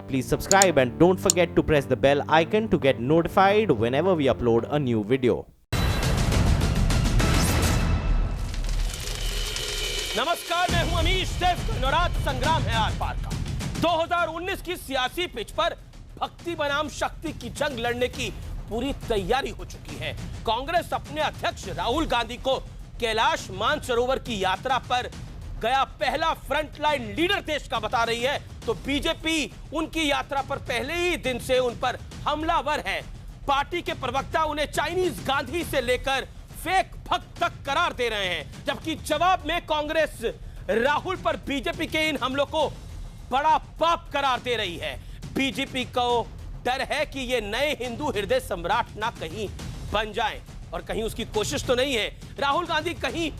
Please subscribe and don't forget to press the bell icon to get notified whenever we upload a new video. नमस्कार, मैं हूं अमीश। देश का नवरात संग्राम है आर पार का। 2019 की सियासी पिच पर भक्ति बनाम शक्ति की जंग लड़ने की पूरी तैयारी हो चुकी है। कांग्रेस अपने अध्यक्ष राहुल गांधी को कैलाश मानसरोवर की यात्रा पर गया पहला फ्रंटलाइन लीडर देश का बता रही है, तो बीजेपी उनकी यात्रा पर पहले ही दिन से उन पर हमलावर है। पार्टी के प्रवक्ता उन्हें चाइनीज गांधी से लेकर फेक भक्त तक करार दे रहे हैं, जबकि जवाब में कांग्रेस राहुल पर बीजेपी के इन हमलों को बड़ा पाप करार दे रही है। बीजेपी को डर है कि ये नए हिंदू हृदय सम्राट ना कहीं बन जाएं, और कहीं उसकी कोशिश तो नहीं है राहुल गांधी कहीं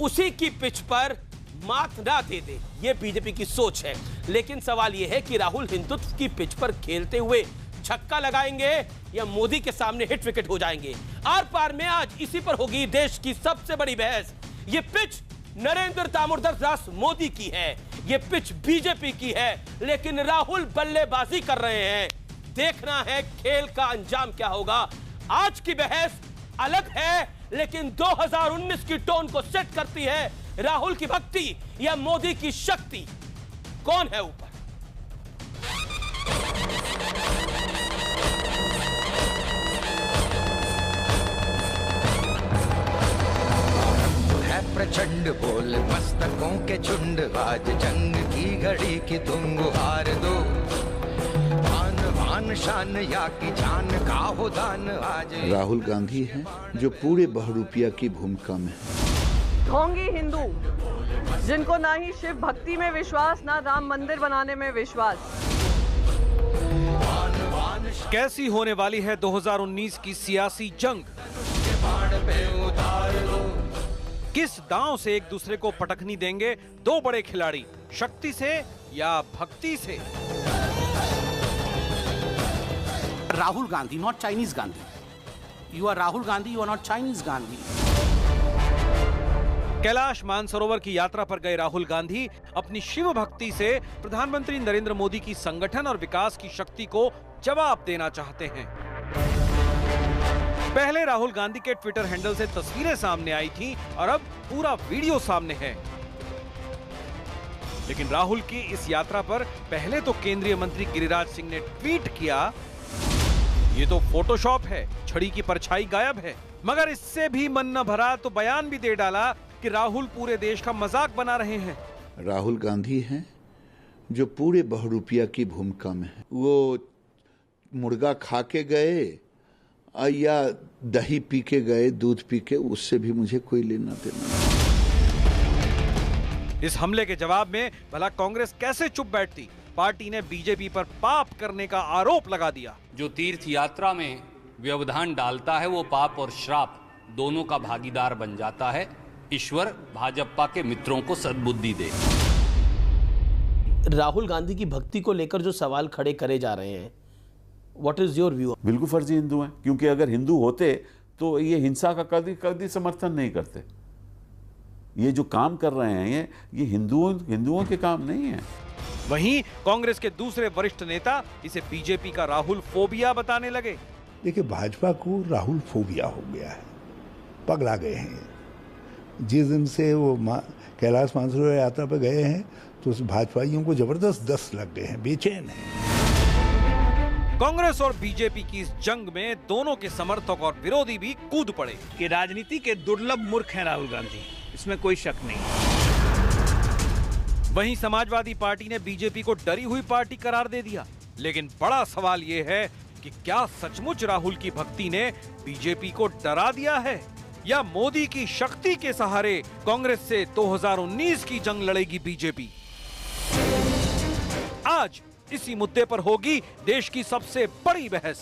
उसी की पिच पर मात ना दे दे, ये बीजेपी की सोच है। लेकिन सवाल यह है कि राहुल हिंदुत्व की पिच पर खेलते हुए छक्का लगाएंगे या मोदी के सामने हिट विकेट हो जाएंगे। आर पार में आज इसी पर होगी देश की सबसे बड़ी बहस। ये पिच नरेंद्र दामोदर दास मोदी की है, ये पिच बीजेपी की है, लेकिन राहुल बल्लेबाजी कर रहे हैं। देखना है खेल का अंजाम क्या होगा। आज की बहस अलग है, लेकिन 2019 की टोन को सेट करती है। राहुल की भक्ति या मोदी की शक्ति, कौन है ऊपर? प्रचंड बोल मस्तकों के झुंड, आज जंग की घड़ी की तुम गुहार दो। आन बान शान या की जान का हो दान आज। राहुल गांधी हैं जो पूरे बहुरूपिया की भूमिका में है। ढोंगी हिंदू जिनको ना ही शिव भक्ति में विश्वास, ना राम मंदिर बनाने में विश्वास। कैसी होने वाली है 2019 की सियासी जंग? किस दांव से एक दूसरे को पटखनी देंगे दो बड़े खिलाड़ी, शक्ति से या भक्ति से? Rahul Gandhi, not Chinese Gandhi. You are Rahul Gandhi, you are not Chinese Gandhi. Kailash Mansarovar की यात्रा पर गए राहुल गांधी अपनी शिव भक्ति से प्रधानमंत्री नरेंद्र मोदी की संगठन और विकास की शक्ति को जवाब देना चाहते हैं। पहले राहुल गांधी के ट्विटर हैंडल से तस्वीरें सामने आई थी और अब पूरा वीडियो सामने है। लेकिन राहुल की इस यात्रा पर पहले तो केंद्रीय मंत्री गिरिराज सिंह ने ट्वीट किया, ये तो फोटोशॉप है, छड़ी की परछाई गायब है। मगर इससे भी मन न भरा तो बयान भी दे डाला कि राहुल पूरे देश का मजाक बना रहे हैं। राहुल गांधी हैं जो पूरे बहुरूपिया की भूमिका में है। वो मुर्गा खा के गए या दही पी के गए, दूध पी के, उससे भी मुझे कोई लेना देना नहीं। इस हमले के जवाब में भला कांग्रेस कैसे चुप बैठती? पार्टी ने बीजेपी पर पाप करने का आरोप लगा दिया। जो तीर्थ यात्रा में व्यवधान डालता है वो पाप और श्राप दोनों का भागीदार बन जाता है। ईश्वर भाजपा के मित्रों को सद्बुद्धि दे। राहुल गांधी की भक्ति को लेकर जो सवाल खड़े करे जा रहे हैं, व्हाट इज योर व्यू? बिल्कुल फर्जी हिंदू हैं, क्योंकि अगर हिंदू होते तो ये हिंसा का कभी समर्थन नहीं करते। ये जो काम कर रहे हैं ये हिंदुओं के काम नहीं है। वहीं कांग्रेस के दूसरे वरिष्ठ नेता इसे बीजेपी का राहुल फोबिया बताने लगे। देखिए, भाजपा को राहुल फोबिया हो गया है, पगला गए हैं। जिस दिन से वो कैलाश मानसरोवर यात्रा पर गए हैं तो उस भाजपाइयों को जबरदस्त दस्त लग गए हैं, बेचैन हैं। कांग्रेस और बीजेपी की इस जंग में दोनों के समर्थक और विरोधी भी कूद पड़े कि राजनीति के दुर्लभ मूर्ख हैं राहुल गांधी, इसमें कोई शक नहीं। वहीं समाजवादी पार्टी ने बीजेपी को डरी हुई पार्टी करार दे दिया। लेकिन बड़ा सवाल यह है कि क्या सचमुच राहुल की भक्ति ने बीजेपी को डरा दिया है, या मोदी की शक्ति के सहारे कांग्रेस से 2019 की जंग लड़ेगी बीजेपी? आज इसी मुद्दे पर होगी देश की सबसे बड़ी बहस।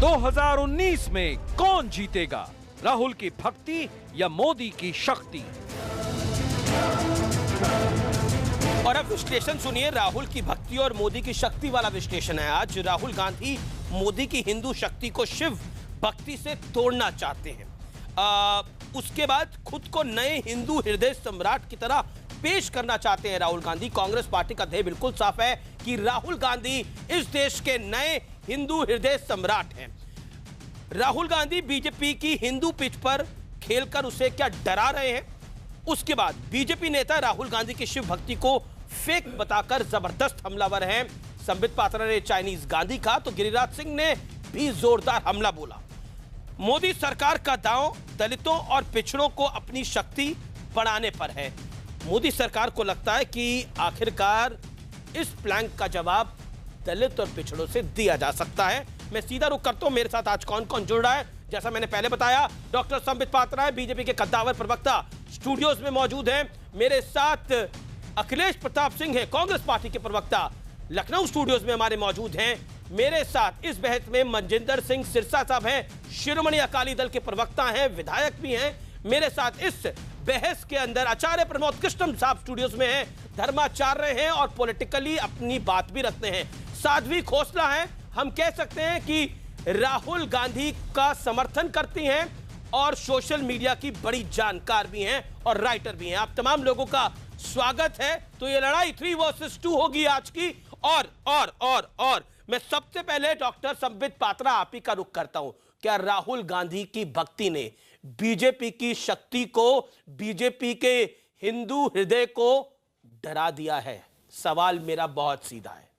2019 में कौन जीतेगा, राहुल की भक्ति या मोदी की शक्ति? और अब विश्लेषण सुनिए, राहुल की भक्ति और मोदी की शक्ति वाला विश्लेषण है। आज राहुल गांधी मोदी की हिंदू शक्ति को शिव भक्ति से तोड़ना चाहते हैं। उसके बाद खुद को नए हिंदू हृदय सम्राट की तरह पेश करना चाहते हैं राहुल गांधी। कांग्रेस पार्टी का ध्येय बिल्कुल साफ है कि राहुल गांधी इस देश के नए हिंदू हृदय सम्राट हैं। राहुल गांधी बीजेपी की हिंदू पिच पर खेलकर उसे क्या डरा रहे हैं। उसके बाद बीजेपी नेता राहुल गांधी की शिव भक्ति को फेक बताकर जबरदस्त हमलावर हैं। संबित पात्रा ने चाइनीज गांधी कहा तो गिरिराज सिंह ने भी जोरदार हमला बोला। मोदी सरकार का दांव दलितों और पिछड़ों को अपनी शक्ति बढ़ाने पर है। मोदी सरकार को लगता है कि आखिरकार इस प्लान का जवाब दलित और पिछड़ों से दिया जा सकता है। मैं सीधा रुख करता हूं, मेरे साथ आज कौन कौन जुड़ रहा है। जैसा मैंने पहले बताया, डॉक्टर संबित पात्रा है, बीजेपी के कद्दावर प्रवक्ता, स्टूडियोज में मौजूद हैं। मेरे साथ अखिलेश प्रताप सिंह है, कांग्रेस पार्टी के प्रवक्ता, लखनऊ स्टूडियोज में हमारे मौजूद हैं। मेरे साथ इस बहस में मनजिंदर सिंह सिरसा साहब हैं, शिरोमणि अकाली दल के प्रवक्ता हैं, विधायक भी हैं। मेरे साथ इस बहस के अंदर आचार्य प्रमोद कृष्णम साहब स्टूडियोज में हैं, धर्माचार्य हैं और पॉलिटिकली अपनी बात भी रखते हैं। साध्वी खोसला है, हम कह सकते हैं कि राहुल गांधी का समर्थन करती हैं और सोशल मीडिया की बड़ी जानकार भी हैं और राइटर भी हैं। आप तमाम लोगों का स्वागत है। तो ये लड़ाई 3 वर्सेस 2 होगी आज की। और मैं सबसे पहले डॉक्टर संबित पात्रा आप ही का रुख करता हूं। क्या राहुल गांधी की भक्ति ने बीजेपी की शक्ति को, बीजेपी के हिंदू हृदय को डरा दिया है? सवाल मेरा बहुत सीधा है।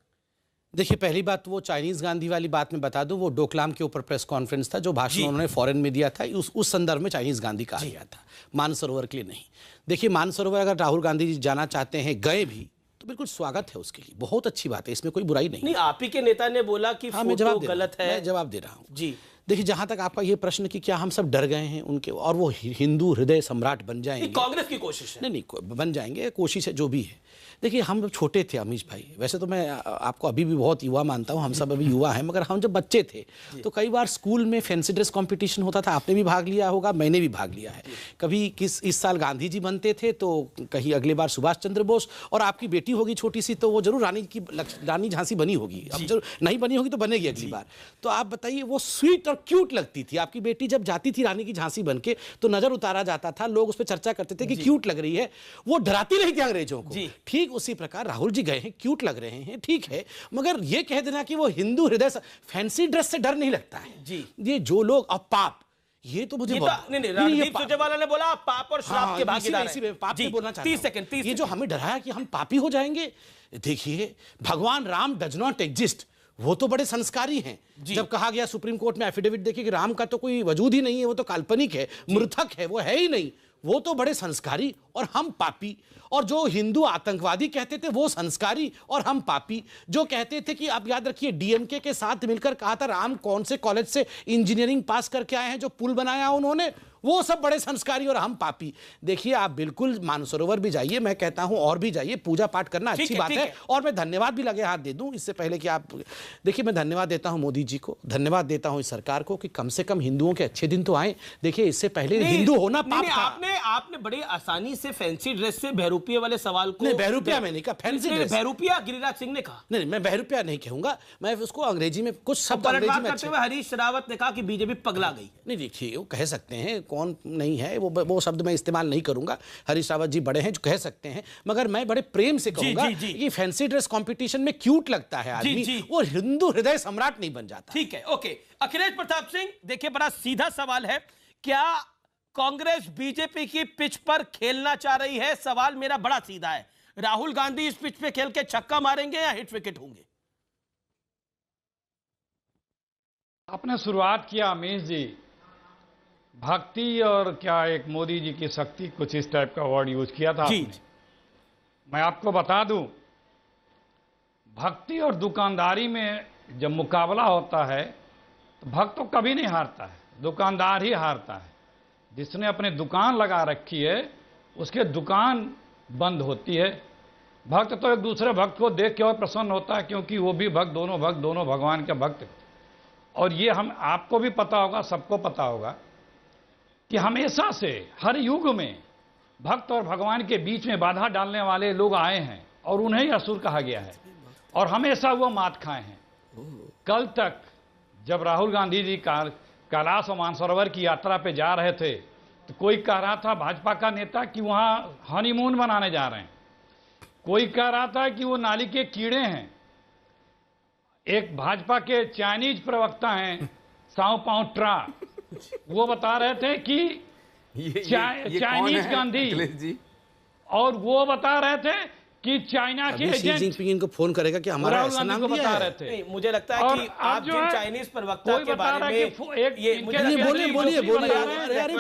देखिए, पहली बात वो चाइनीज गांधी वाली बात में बता दूं, वो डोकलाम के ऊपर प्रेस कॉन्फ्रेंस था जो भाषण उन्होंने फॉरेन में दिया था, उस संदर्भ में चाइनीज गांधी कहा गया था, मानसरोवर के लिए नहीं। देखिए, मानसरोवर अगर राहुल गांधी जी जाना चाहते हैं, गए भी, तो बिल्कुल स्वागत है उसके लिए, बहुत अच्छी बात है, इसमें कोई बुराई नहीं। आप ही के नेता ने बोला कि हाँ, मैं जवाब गलत है। मैं जवाब दे रहा हूँ जी। देखिए, जहां तक आपका ये प्रश्न कि क्या हम सब डर गए हैं उनके और वो हिंदू हृदय सम्राट बन जाएंगे, कांग्रेस की कोशिश है। नहीं, बन जाएंगे, कोशिश है जो भी है। देखिए, हम जब छोटे थे अमीश भाई, वैसे तो मैं आपको अभी भी बहुत युवा मानता हूँ, हम सब अभी युवा हैं, मगर हम जब बच्चे थे तो कई बार स्कूल में फैंसी ड्रेस कंपटीशन होता था, आपने भी भाग लिया होगा, मैंने भी भाग लिया है। कभी इस साल गांधी जी बनते थे तो कहीं अगले बार सुभाष चंद्र बोस, और आपकी बेटी होगी छोटी सी तो वो जरूर रानी झांसी बनी होगी, अब जरूर नहीं बनी होगी तो बनेगी अगली बार। तो आप बताइए, वो स्वीट और क्यूट लगती थी आपकी बेटी जब जाती थी रानी की झांसी बन के, तो नजर उतारा जाता था, लोग उस पर चर्चा करते थे कि क्यूट लग रही है, वो डराती नहीं थी अंग्रेजों को। ठीक उसी प्रकार राहुल जी गए हैं, क्यूट लग रहे हैं, ठीक है, मगर ये कह देना कि वो हिंदू हृदय फैंसी ड्रेस से डर नहीं लगता है जी। ये जो लोग, अब पाप, ये तो मुझे रणदीप सुरजेवाला ने बोला पाप और श्राप के भागीदार हैं। पाप से बोलना चाहता हूं। 30 सेकंड। ये जो हमें डराया कि हम पापी हो जाएंगे, देखिए, भगवान राम डज नॉट एग्जिस्ट, वो तो बड़े संस्कारी हैं। जब कहा गया सुप्रीम कोर्ट में एफिडेविट देखिए कि राम का तो कोई वजूद ही नहीं है, वो तो काल्पनिक है, मृतक है, वो है ही नहीं, वो तो बड़े संस्कारी और हम पापी। और जो हिंदू आतंकवादी कहते थे वो संस्कारी और हम पापी। जो कहते थे कि आप याद रखिए, डीएमके के साथ मिलकर कहा था राम कौन से कॉलेज से इंजीनियरिंग पास करके आए हैं, जो पुल बनाया उन्होंने, वो सब बड़े संस्कारी और हम पापी। देखिए, आप बिल्कुल मानसरोवर भी जाइए, मैं कहता हूं और भी जाइए, पूजा पाठ करना अच्छी बात है। और मैं धन्यवाद भी लगे हाथ दे दूं इससे पहले कि आप देखिए, मैं धन्यवाद देता हूं मोदी जी को, धन्यवाद देता हूं इस सरकार को कि कम से कम हिंदुओं के अच्छे दिन तो आए। देखिए, इससे पहले हिंदू होना पाप था। आपने बड़ी आसानी से फैंसी ड्रेस से बहरूपिया वाले सवाल को, नहीं, बहरूपिया में नहीं कहा, फैंसी ड्रेस, बहरूपिया गिरिराज सिंह ने कहा। नहीं, मैं बहरूपिया नहीं कहूंगा, मैं उसको अंग्रेजी में कुछ शब्द अंग्रेजी में करते हुए हरीश रावत ने कहा कि बीजेपी पगला गई। नहीं, देखिए, वो कह सकते हैं, कौन नहीं है, वो शब्द मैं इस्तेमाल नहीं करूंगा। हरीश रावत जी बड़े हैं जो कह सकते हैं, मगर मैं बड़े प्रेम से कहूंगा कि फैंसी ड्रेस कंपटीशन में क्यूट लगता है आदमी, वो हिंदू हृदय सम्राट नहीं बन जाता। ठीक है, ओके। अखिलेश प्रताप सिंह, देखिए, बड़ा सीधा सवाल है, क्या कांग्रेस बीजेपी की पिच पर खेलना चाह रही है? सवाल मेरा बड़ा सीधा है। राहुल गांधी इस पिच पे खेल के छक्का मारेंगे या हिट विकेट होंगे? आपने शुरुआत किया अमीश जी, भक्ति और क्या एक मोदी जी की शक्ति, कुछ इस टाइप का वर्ड यूज किया था आपने। मैं आपको बता दूं, भक्ति और दुकानदारी में जब मुकाबला होता है तो भक्त तो कभी नहीं हारता है, दुकानदार ही हारता है। जिसने अपने दुकान लगा रखी है उसके दुकान बंद होती है। भक्त तो एक दूसरे भक्त को देख के और प्रसन्न होता है, क्योंकि वो भी भक्त, दोनों भगवान के भक्त। और ये हम आपको भी पता होगा, सबको पता होगा कि हमेशा से हर युग में भक्त और भगवान के बीच में बाधा डालने वाले लोग आए हैं और उन्हें ही असुर कहा गया है और हमेशा वो मात खाए हैं। कल तक जब राहुल गांधी जी कैलाश और मानसरोवर की यात्रा पे जा रहे थे तो कोई कह रहा था, भाजपा का नेता, कि वहां हनीमून मनाने जा रहे हैं। कोई कह रहा था कि वो नाली के कीड़े हैं। एक भाजपा के चाइनीज प्रवक्ता हैं साओ पाओ ट्रा, वो बता रहे थे कि चाइनीज गांधी, और वो बता रहे थे कि चाइना के शी जिनपिंग इनको फोन करेगा कि हमारा ऐसा नाम बता रहे थे। नहीं, मुझे लगता है कि आप जो चाइनीज प्रवक्ता के बारे में ये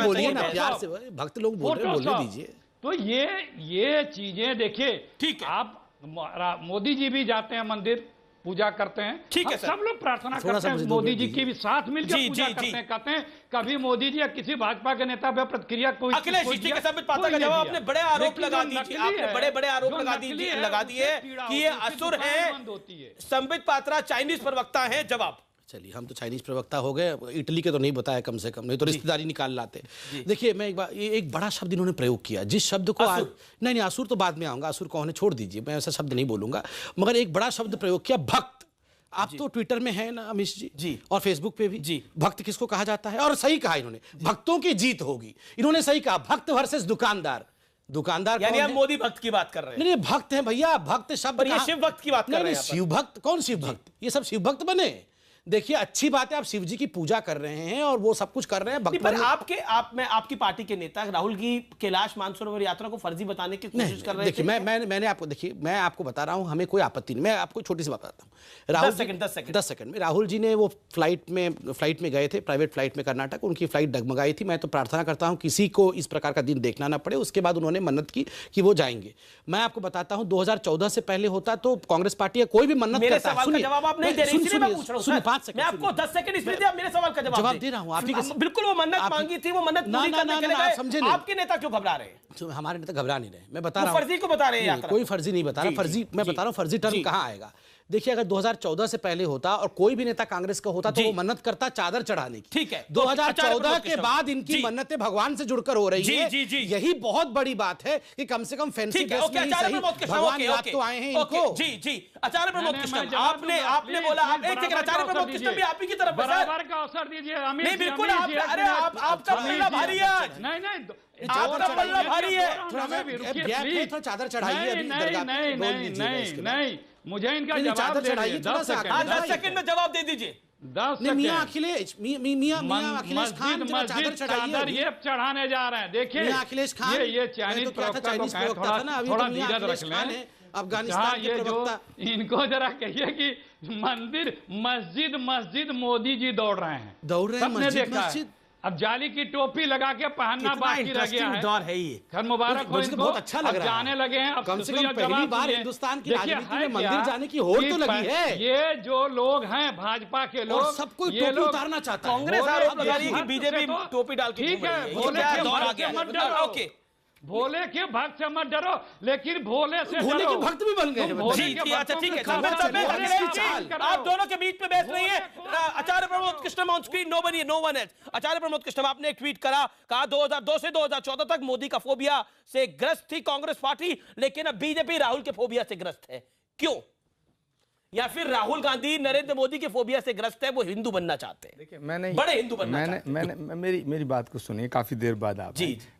बोलिए ना, प्यार से, भक्त लोग बोल रहे हैं, बोलने दीजिए। तो ये चीजें देखिए, ठीक है, आप मोदी जी भी जाते हैं मंदिर, पूजा करते हैं, ठीक है, सब लोग प्रार्थना करते हैं, मोदी जी की भी साथ मिलकर पूजा करते हैं। कहते हैं कभी मोदी जी या किसी भाजपा के नेता पे प्रतिक्रिया कोई अखिलेश जी के समित पात्रा का जवाब आपने बड़े आरोप लगा दीजिए, आपने बड़े आरोप लगा दिए कि ये असुर है, संबित पात्रा चाइनीज प्रवक्ता है। जवाब, चलिए हम तो चाइनीज प्रवक्ता हो गए, इटली के तो नहीं बताया कम से कम, नहीं तो रिश्तेदारी निकाल लाते। देखिए मैं एक बड़ा शब्द इन्होंने प्रयोग किया, जिस शब्द को नहीं असुर तो बाद में आऊंगा, असुर कौन है छोड़ दीजिए, मैं ऐसा शब्द नहीं बोलूंगा, मगर एक बड़ा शब्द प्रयोग किया, भक्त। आप तो ट्विटर में है ना अमित जी, और फेसबुक पे भी जी, भक्त किसको कहा जाता है? और सही कहा इन्होंने, भक्तों की जीत होगी, इन्होंने सही कहा, भक्त वर्सेस दुकानदार। दुकानदार यानी आप मोदी भक्त की बात कर रहे हैं? नहीं, भक्त है भैया, भक्त शब्द, ये शिव भक्त की बात कर रहे हैं। शिव भक्त कौन शिव भक्त? ये सब शिव भक्त बने। देखिए अच्छी बात है, आप शिव जी की पूजा कर रहे हैं और वो सब कुछ कर रहे हैं, आपकी पार्टी के नेता राहुल की कैलाश मानसरोवर यात्रा को फर्जी बताने की कोशिश कर रहे हैं। देखिए मैं आपको बता रहा हूं, हमें कोई आपत्ति नहीं, मैं आपको छोटी सी बात बताता हूं। राहुल 10 सेकंड में राहुल जी ने वो फ्लाइट में गए थे, प्राइवेट फ्लाइट में कर्नाटक, उनकी फ्लाइट डगमगाई थी। मैं तो प्रार्थना करता हूं किसी को इस प्रकार का दिन देखना ना पड़े। उसके बाद उन्होंने मन्नत की कि वो जाएंगे। मैं आपको बताता हूं 2014 से पहले होता तो कांग्रेस पार्टी कोई भी मन्नत करता है। सुनिए, जवाब आप नहीं दे रहे, इसलिए मैं पूछ रहा हूं। मैं आपको 10 सेकंड इसलिए दिया, मेरे सवाल का जवाब दे रहा हूं। बिल्कुल वो मन्नत मांगी थी, वो मन्नत पूरी करने के लिए गए। समझे नहीं, आपके नेता क्यों घबरा रहे हैं? हमारे नेता घबरा नहीं रहे, मैं बता रहा हूं। फर्जी को बता रहे हैं, कोई फर्जी नहीं बता रहा, फर्जी मैं बता रहा हूं, फर्जी टर्म कहां आएगा। देखिए अगर 2014 से पहले होता और कोई भी नेता कांग्रेस का होता तो वो मन्नत करता चादर चढ़ाने की। ठीक है, 2014 के बाद इनकी मन्नतें भगवान से जुड़कर हो रही है। यही बहुत बड़ी बात है कि कम से कम फैंसी ड्रेस में ही सही भगवान याद तो आए हैं इनको। जी आचार्य प्रमोद कृष्ण, आपने बोला, एक सेकंड, आचार्य प्रमोद कृष्ण भी आप ही की तरफ बराबर का अवसर दीजिए। नहीं बिल्कुल, अरे आपका पल्ला भारी है आज। नहीं आपका पल्ला भारी है, थोड़ा चादर चढ़ाइए। नहीं, मुझे इनका जवाब चाहिए। 10 सेकंड में जवाब दे दीजिए। 10 सेकंड। मियां अखिलेश खान चादर ये चढ़ाने जा रहे हैं। देखिए अखिलेश खान, ये चाइनीज प्रवक्ता थोड़ा धीरज रख लें। अफगानिस्तान ये जो इनको जरा कहिए कि मस्जिद मोदी जी दौड़ रहे हैं, मस्जिद। अब जाली की टोपी लगा के पहनना बाकी रह गया है। दौर है ये, खैर मुबारक हो इनको, बहुत अच्छा लग रहा है। जाने लगे हैं। अब कम से कम पहली बार हिंदुस्तान की राजनीति में मंदिर जाने की होड़ तो लगी है। ये जो लोग हैं भाजपा के लोग, सब कोई टोपी उतारना चाहता है। कांग्रेस आरोप लगा रही है कि बीजेपी टोपी डाल के ठीक है, भोले के भक्त से मत डरो, लेकिन भोले से भोले के भक्त भी बन गए। ठीक है, आप दोनों के बीच में बहस नहीं है। Acharya Pramod Krishna on screen, no one else. Acharya Pramod Krishna, आपने एक ट्वीट करा, कहा 2002 से 2014 तक मोदी का फोबिया से ग्रस्त थी कांग्रेस पार्टी, लेकिन अब बीजेपी राहुल के फोबिया से ग्रस्त है। क्यों? या फिर राहुल गांधी नरेंद्र मोदी के फोबिया से ग्रस्त है, वो हिंदू बनना चाहते हैं? देखिए मैंने बड़े हिंदू बनना चाहते हैं। मैंने मेरी बात को सुनिए, काफी देर बाद आप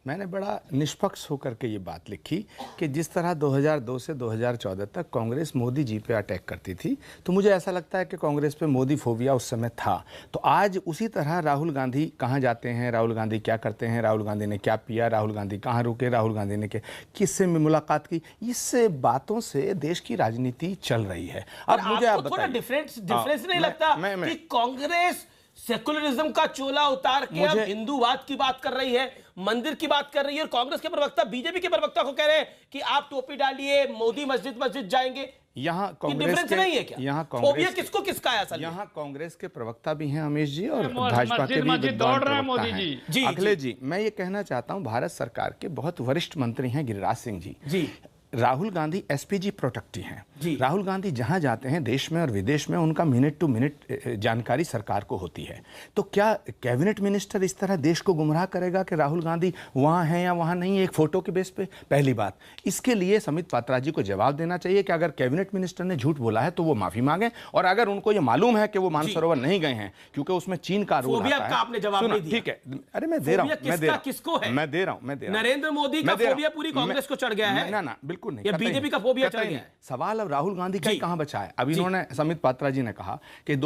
मैंने बड़ा निष्पक्ष होकर के ये बात लिखी कि जिस तरह 2002 से 2014 तक कांग्रेस मोदी जी पे अटैक करती थी, तो मुझे ऐसा लगता है कि कांग्रेस पे मोदी फोबिया उस समय था। तो आज उसी तरह राहुल गांधी कहाँ जाते हैं, राहुल गांधी क्या करते हैं, राहुल गांधी ने क्या पिया, राहुल गांधी कहाँ रुके, राहुल गांधी ने किससे मुलाकात की, इस बातों से देश की राजनीति चल रही है। अब मुझे आप बताइए, डिफरेंस नहीं लगता कि कांग्रेस सेकुलरिज्म का चोला उतार के अब हिंदूवाद की बात कर रही है, मंदिर की बात कर रही है, और कांग्रेस के प्रवक्ता बीजेपी के प्रवक्ता को कह रहे हैं कि आप टोपी डालिए, मोदी मस्जिद जाएंगे। यहाँ कांग्रेस के नहीं है क्या? यहाँ कांग्रेस किसको किसका है असल? यहाँ कांग्रेस के प्रवक्ता भी हैं अमीश जी, और भाजपा के भी विद्वान प्रवक्ता हैं। अखिलेश जी, मैं ये कहना चाहता हूँ, भारत सरकार के बहुत वरिष्ठ मंत्री हैं गिरिराज सिंह जी। राहुल गांधी एसपीजी प्रोटेक्टी हैं। राहुल गांधी जहां जाते हैं देश में और विदेश में, उनका मिनट टू मिनट जानकारी सरकार को होती है। तो क्या कैबिनेट मिनिस्टर इस तरह देश को गुमराह करेगा कि राहुल गांधी वहां हैं या वहां नहीं, एक फोटो के बेस पे? पहली बात, इसके लिए समित पात्रा जी को जवाब देना चाहिए कि अगर कैबिनेट मिनिस्टर ने झूठ बोला है तो वो माफी मांगे, और अगर उनको ये मालूम है कि वो मानसरोवर नहीं गए हैं क्योंकि उसमें चीन का रूल आता है। ठीक है, अरे मैं दे रहा हूँ, नरेंद्र मोदी का फोबिया पूरी कांग्रेस को चढ़ गया है। ना बिल्कुल नहीं, ये कतई बीजेपी नहीं, का फोबिया चल कतई गया नहीं। है। सवाल अब राहुल गांधी का कहां बचा है? अब इन्होंने संबित पात्रा जी ने कहा कि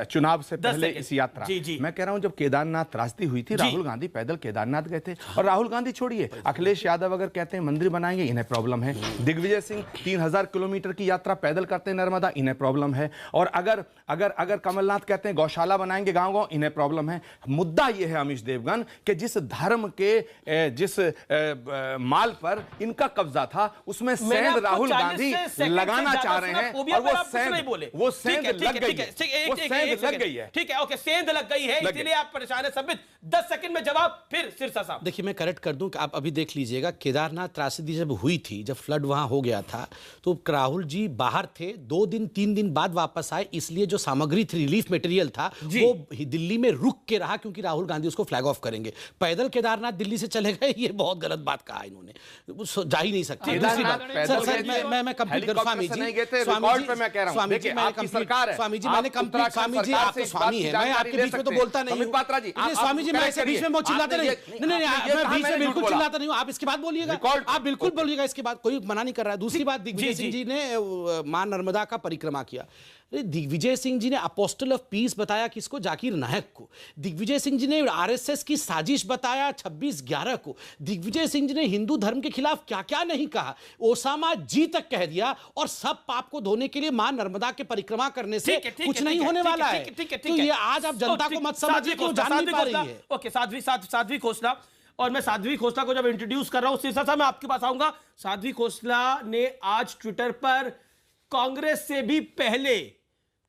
चुनाव से पहले इस यात्रा, मैं कह रहा हूं जब केदारनाथ त्रासदी हुई थी राहुल गांधी पैदल केदारनाथ गए थे। और राहुल गांधी छोड़िए, अखिलेश यादव अगर कहते हैं मंदिर बनाएंगे, इन्हें प्रॉब्लम है। दिग्विजय सिंह 3000 किलोमीटर की यात्रा पैदल करते हैं नर्मदा, इन्हें प्रॉब्लम है। और अगर अगर अगर कमलनाथ कहते हैं गौशाला बनाएंगे गांव-गांव, इन्हें प्रॉब्लम है। मुद्दा यह है अमीश देवगन कि जिस धर्म के जिस माल पर इनका कब्जा था उसमें सेंध राहुल गांधी लगाना चाह रहे हैं, और वो सेंध लग गई है। वो सेंध लग गई है। ठीक है, ओके, सेंध लग गई है, इसलिए आप परेशान है। संबित 10 सेकंड में जवाब, फिर सिरसा साहब। देखिए मैं करेक्ट कर दूं कि आप अभी देख लीजिएगा, केदारनाथ त्रासदी जब हुई थी, जब फ्लड वहां हो गया था, तो राहुल जी बाहर थे, 2 दिन 3 दिन बाद वापस आए, इसलिए जो सामग्री थी, रिलीफ मटेरियल था, वो दिल्ली में रुक के रहा, क्योंकि राहुल गांधी उसको फ्लैग ऑफ करेंगे। पैदल केदारनाथ दिल्ली से चले गए, ये बहुत गलत बात कहा इन्होंने, जा ही नहीं सकते। दूसरी बात, मैं कंप्लीट करूं स्वामी जी, स्वामी जी मैं कंप्लीट, स्वामी जी मैंने कंप्लीट, स्वामी जी आप तो स्वामी है, मैं आपके बीच में तो बोलता नहीं हूं। पात्रा जी, स्वामी जी मैं ऐसे बीच में चिल्लाते नहीं, नहीं मैं बीच में बिल्कुल चिल्लाता नहीं हूं। आप इसके बाद बोलिएगा, आप बिल्कुल बोलिएगा, इसके बाद कोई मना नहीं कर रहा है। दूसरी बात, दिग्विजय सिंह जी ने मां नर्मदा का परिक्रमा किया। दिग्विजय सिंह जी ने अपोस्टल ऑफ पीस बताया किसको? जाकिर नायक को। दिग्विजय सिंह जी ने आरएसएस की साजिश बताया 26/11 को। दिग्विजय सिंह जी ने हिंदू धर्म के खिलाफ क्या क्या नहीं कहा, ओसामा जी तक कह दिया। और सब पाप को धोने के लिए मां नर्मदा के परिक्रमा करने से कुछ नहीं होने वाला है। तो ये आज आप जनता को मत समझिए कि वो जान नहीं पा रही है। ओके, साध्वी खोसला, और मैं साध्वी खोसला को जब इंट्रोड्यूस कर रहा हूं, सिरसा साहब मैं आपके पास आऊंगा। साध्वी खोसला ने आज ट्विटर पर कांग्रेस से भी पहले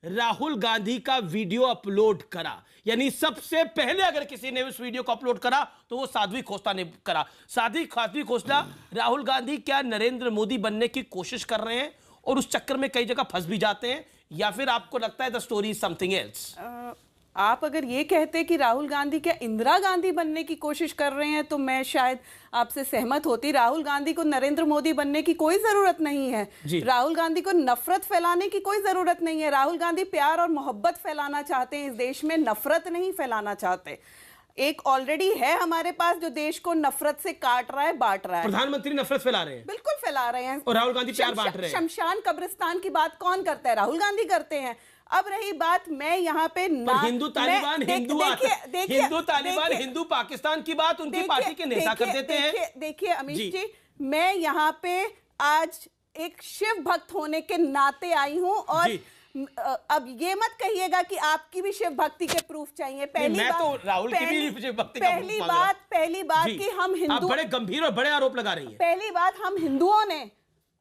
राहुल गांधी का वीडियो अपलोड करा, यानी सबसे पहले अगर किसी ने उस वीडियो को अपलोड करा तो वो साध्वी खोसला ने करा। साध्वी खोसला, राहुल गांधी क्या नरेंद्र मोदी बनने की कोशिश कर रहे हैं और उस चक्कर में कई जगह फंस भी जाते हैं, या फिर आपको लगता है the story is something else? आप अगर ये कहते कि राहुल गांधी क्या इंदिरा गांधी बनने की कोशिश कर रहे हैं तो मैं शायद आपसे सहमत होती। राहुल गांधी को नरेंद्र मोदी बनने की कोई जरूरत नहीं है। राहुल गांधी को नफरत फैलाने की कोई जरूरत नहीं है। राहुल गांधी प्यार और मोहब्बत फैलाना चाहते हैं इस देश में, नफरत नहीं फैलाना चाहते। एक ऑलरेडी है हमारे पास जो देश को नफरत से काट रहा है, बांट रहा है। प्रधानमंत्री नफरत फैला रहे हैं, बिल्कुल फैला रहे हैं, और राहुल गांधी प्यार बांट रहे हैं। शमशान कब्रिस्तान की बात कौन करता है? राहुल गांधी करते हैं। अब रही बात, मैं यहाँ पे हिंदू तालिबान, हिंदू पाकिस्तान की बात उनकी पार्टी के नेता कर देते हैं। देखिए अमीश जी, मैं यहाँ पे आज एक शिव भक्त होने के नाते आई हूँ, और अब ये मत कहिएगा कि आपकी भी शिव भक्ति के प्रूफ चाहिए। पहली बात कि हम हिंदू, बड़े गंभीर और बड़े आरोप लगा रही हैं। पहली बात, हम हिंदुओं ने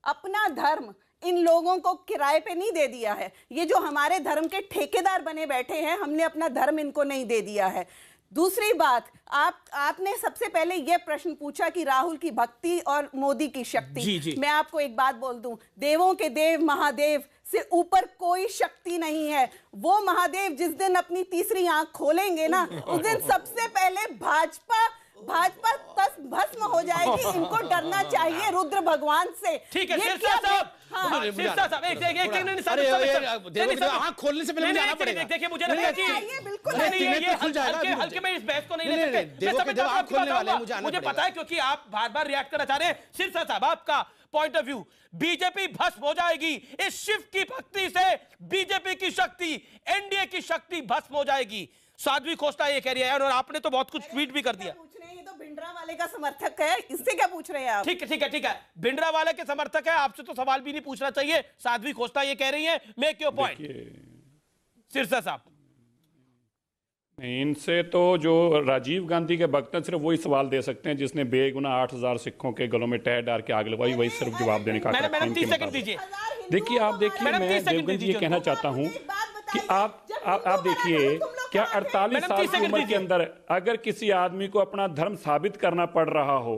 अपना धर्म इन लोगों को किराए पे नहीं दे दिया है। ये जो हमारे धर्म के ठेकेदार बने बैठे हैं, हमने अपना धर्म इनको नहीं दे दिया है। दूसरी बात, आपने सबसे पहले यह प्रश्न पूछा कि राहुल की भक्ति और मोदी की शक्ति। मैं आपको एक बात बोल दूं, देवों के देव महादेव से ऊपर कोई शक्ति नहीं है। वो महादेव जिस दिन अपनी तीसरी आंख खोलेंगे ना, उस दिन सबसे पहले भाजपा भस्म हो जाएगी। इनको डरना चाहिए रुद्र भगवान से। ठीक है, सिरसा साहब, आंख खोलने से पहले जाना पड़ेगा। देखिए मुझे लगता है कि हल्के में इस बहस को नहीं ले सकते। मुझे पता है, क्योंकि आप बार-बार रिएक्ट करना चाह रहे हैं। सिरसा साहब, आपका पॉइंट ऑफ व्यू, बीजेपी भस्म हो जाएगी इस शिव की भक्ति से, बीजेपी की शक्ति, एनडीए की शक्ति भस्म हो जाएगी। साध्वी खोसला ये कह रही है, और आपने तो बहुत कुछ ट्वीट भी कर दिया। ये तो भिंडरा वाले का समर्थक है, इससे क्या पूछ रहे हैं आप? ठीक है, भिंडरा वाले के समर्थक है, आपसे तो सवाल भी नहीं पूछना चाहिए। साध्वी खोसला ये कह रही है, मेक योर पॉइंट। सिरसा साहब, इनसे तो जो राजीव गांधी के भक्त हैं सिर्फ वही सवाल दे सकते हैं जिसने बेगुनाह 8000 सिखों के गलों में टैर डाल के आग लगवाई, वही सिर्फ जवाब देने का। देखिए आप देखिए, मैं देवगन जी ये कहना चाहता हूँ कि आप देखिए, क्या 48 साल की उम्र के अंदर अगर किसी आदमी को अपना धर्म साबित करना पड़ रहा हो,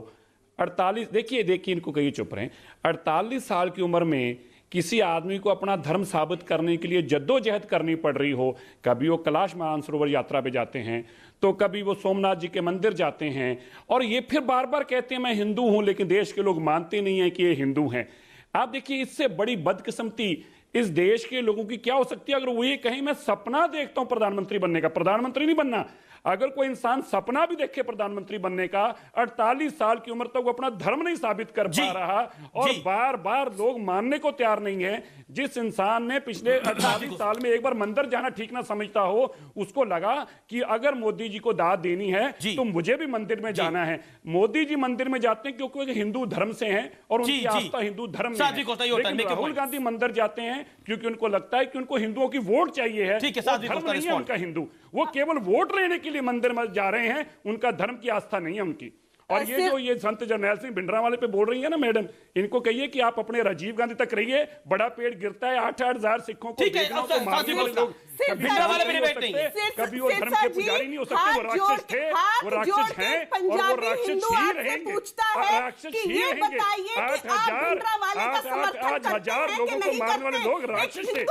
48, देखिए इनको कहिए चुप रहे, 48 साल की उम्र में किसी आदमी को अपना धर्म साबित करने के लिए जद्दोजहद करनी पड़ रही हो, कभी वो कैलाश मानसरोवर यात्रा पे जाते हैं, तो कभी वो सोमनाथ जी के मंदिर जाते हैं, और ये फिर बार बार कहते हैं मैं हिंदू हूं, लेकिन देश के लोग मानते नहीं हैं कि ये हिंदू हैं। आप देखिए, इससे बड़ी बदकिस्मती इस देश के लोगों की क्या हो सकती है अगर वो ये कहें मैं सपना देखता हूं प्रधानमंत्री बनने का। प्रधानमंत्री नहीं बनना, अगर कोई इंसान सपना भी देखे प्रधानमंत्री बनने का, 48 साल की उम्र तक वो अपना धर्म नहीं साबित कर पा रहा और बार बार लोग मानने को तैयार नहीं है। जिस इंसान ने पिछले 48 साल में एक बार मंदिर जाना ठीक ना समझता हो, उसको लगा कि अगर मोदी जी को दाद देनी है तो मुझे भी मंदिर में जाना है। मोदी जी मंदिर में जाते हैं क्योंकि वो हिंदू धर्म से हैं और उनकी आस्था हिंदू धर्म में है। लेकिन राहुल गांधी मंदिर जाते हैं क्योंकि उनको लगता है कि उनको हिंदुओं की वोट चाहिए है। धर्म नहीं है उनका हिंदू, वो केवल वोट लेने के लिए मंदिर में जा रहे हैं, उनका धर्म की आस्था नहीं है उनकी। और ये जो ये संत जरनैल सिंह भिंडरावाले पे बोल रही है ना मैडम, इनको कहिए कि आप अपने राजीव गांधी तक रहिए। बड़ा पेड़ गिरता है, 8-8 हजार सिखों को मारने वाले लोग कभी वो धर्म के पुजारी नहीं हो सकते। वो राक्षस थे, वो राक्षस हैं और वो राक्षस ही रहेंगे, राक्षस ही रहेंगे। 8 हजार लोगों को मारने वाले लोग राक्षस थे।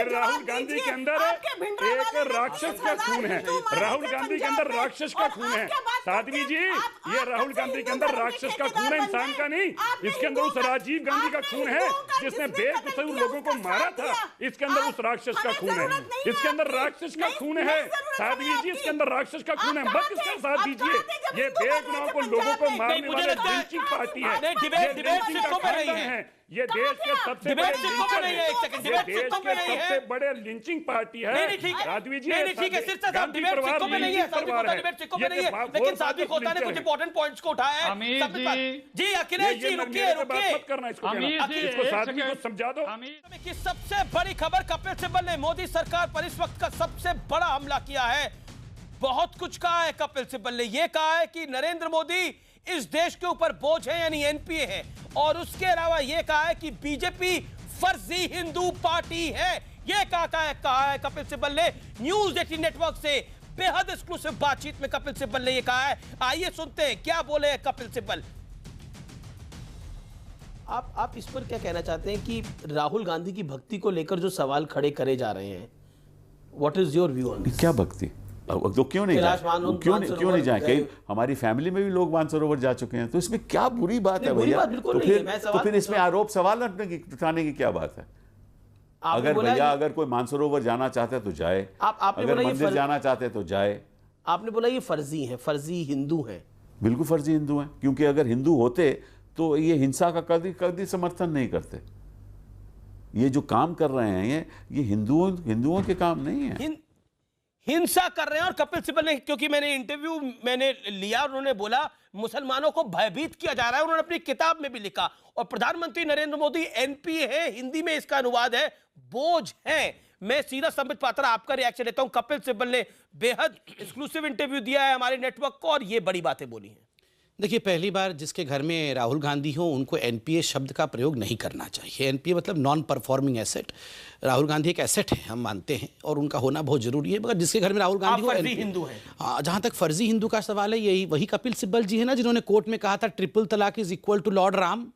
राहुल गांधी के अंदर एक राक्षस का खून है, राहुल गांधी के अंदर राक्षस का खून है। साध्वी जी, ये राहुल गांधी के अंदर राक्षस का खून है, इंसान का नहीं। इसके अंदर उस राजीव गांधी का खून है जिसने बेकसूर लोगों को मारा था। इसके अंदर उस राक्षस का खून है, इसके अंदर राक्षस का खून है। साध्वी जी, इसके अंदर राक्षस का खून है, मत इसका साथ दीजिए। ये बेगुनाहों को लोगों को मारने वाले लिंचिंग पार्टी है, ये लिंचिंग का खानदान है। ये देश के सबसे बड़े लिंचिंग पार्टी है। साध्वी जी, गांधी परिवार लेकिन साध्वी होता ने कुछ इंपॉर्टेंट पॉइंट्स को उठाया है। जी अखिलेश जी रुकिए मत करना इसको साध्वी को समझा दो। की सबसे बड़ी खबर, कपिल सिब्बल ने मोदी सरकार पर इस वक्त का सबसे बड़ा हमला किया है। बहुत कुछ कहा है कपिल सिब्बल ने। यह कहा है कि नरेंद्र मोदी इस देश के ऊपर बोझ है, यानी एनपीए है, और उसके अलावा यह कहा है कि बीजेपी फर्जी हिंदू पार्टी है। यह कहा है कपिल सिब्बल ने न्यूज 18 नेटवर्क से बेहद एक्सक्लूसिव बातचीत में। कपिल सिब्बल ने यह कहा है, आइए सुनते हैं क्या बोले हैं कपिल सिब्बल। आप इस पर क्या कहना चाहते हैं कि राहुल गांधी की भक्ति को लेकर जो सवाल खड़े करे जा रहे हैं, what is your view on? क्या भक्ति? तो क्यों नहीं जाए? कहीं हमारी फैमिली में भी लोग मानसरोवर जा चुके हैं, तो इसमें क्या बुरी बात है भैया? तो फिर इसमें आरोप सवाल उठाने की क्या बात है? अगर भैया अगर कोई मानसरोवर जाना चाहता है तो जाए, अगर मंदिर जाना चाहते हैं तो जाए। आपने बोला ये फर्जी है, फर्जी हिंदू है। बिल्कुल फर्जी हिंदू हैं, क्योंकि अगर हिंदू होते तो ये हिंसा का कभी समर्थन नहीं करते। ये जो काम कर रहे हैं ये हिंदुओं के काम नहीं है। हिंसा कर रहे हैं। और कपिल सिब्बल ने, क्योंकि मैंने लिया, उन्होंने बोला मुसलमानों को भयभीत किया जा रहा है। उन्होंने अपनी किताब में भी लिखा, और प्रधानमंत्री नरेंद्र मोदी एनपीए है, हिंदी में इसका अनुवाद है बोझ है। मैं सीधा संबित पात्रा आपका रिएक्शन लेता हूं। कपिल सिब्बल ने बेहद एक्सक्लूसिव इंटरव्यू दिया है हमारे नेटवर्क को, और ये बड़ी बातें बोली हैं। देखिए, पहली बार जिसके घर में राहुल गांधी हो उनको एनपीए शब्द का प्रयोग नहीं करना चाहिए। एनपीए मतलब non performing asset. Rahul Gandhi एक एसेट है, हम मानते हैं, और उनका होना बहुत जरूरी है, मगर जिसके घर में राहुल गांधी हो फर्जी हिंदू है। जहां तक फर्जी हिंदू का सवाल है, यही वही कपिल सिब्बल जी है ना जिन्होंने कोर्ट में कहा था triple talaq is equal to lord Ram.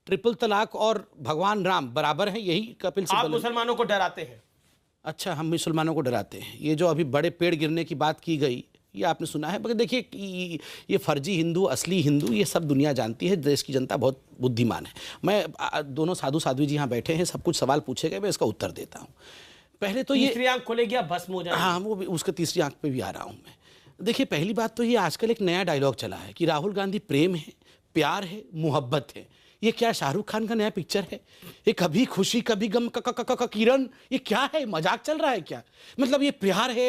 Triple talaq और भगवान राम बराबर है, यही कपिल सिब्बल। आप मुसलमानों को डराते हैं? अच्छा, हम मुसलमानों को डराते हैं। ये जो अभी बड़े पेड़ गिरने की बात की गई, ये आपने सुना है? मगर देखिए, ये फर्जी हिंदू, असली हिंदू, ये सब दुनिया जानती है। देश की जनता बहुत बुद्धिमान है। मैं दोनों साध्वी जी यहाँ बैठे हैं, सब कुछ सवाल पूछे गए, मैं इसका उत्तर देता हूँ। पहले तो तीसरी आंख खुलेगी, भस्म हो जाएगी। हाँ, वो उसका तीसरी आंख पे भी आ रहा हूँ मैं। देखिए, पहली बात तो ये आजकल एक नया डायलॉग चला है कि राहुल गांधी प्रेम है, प्यार है, मोहब्बत है। ये क्या शाहरुख खान का नया पिक्चर है? ये कभी खुशी कभी गम का किरण, ये क्या है? मजाक चल रहा है क्या? मतलब ये प्यार है,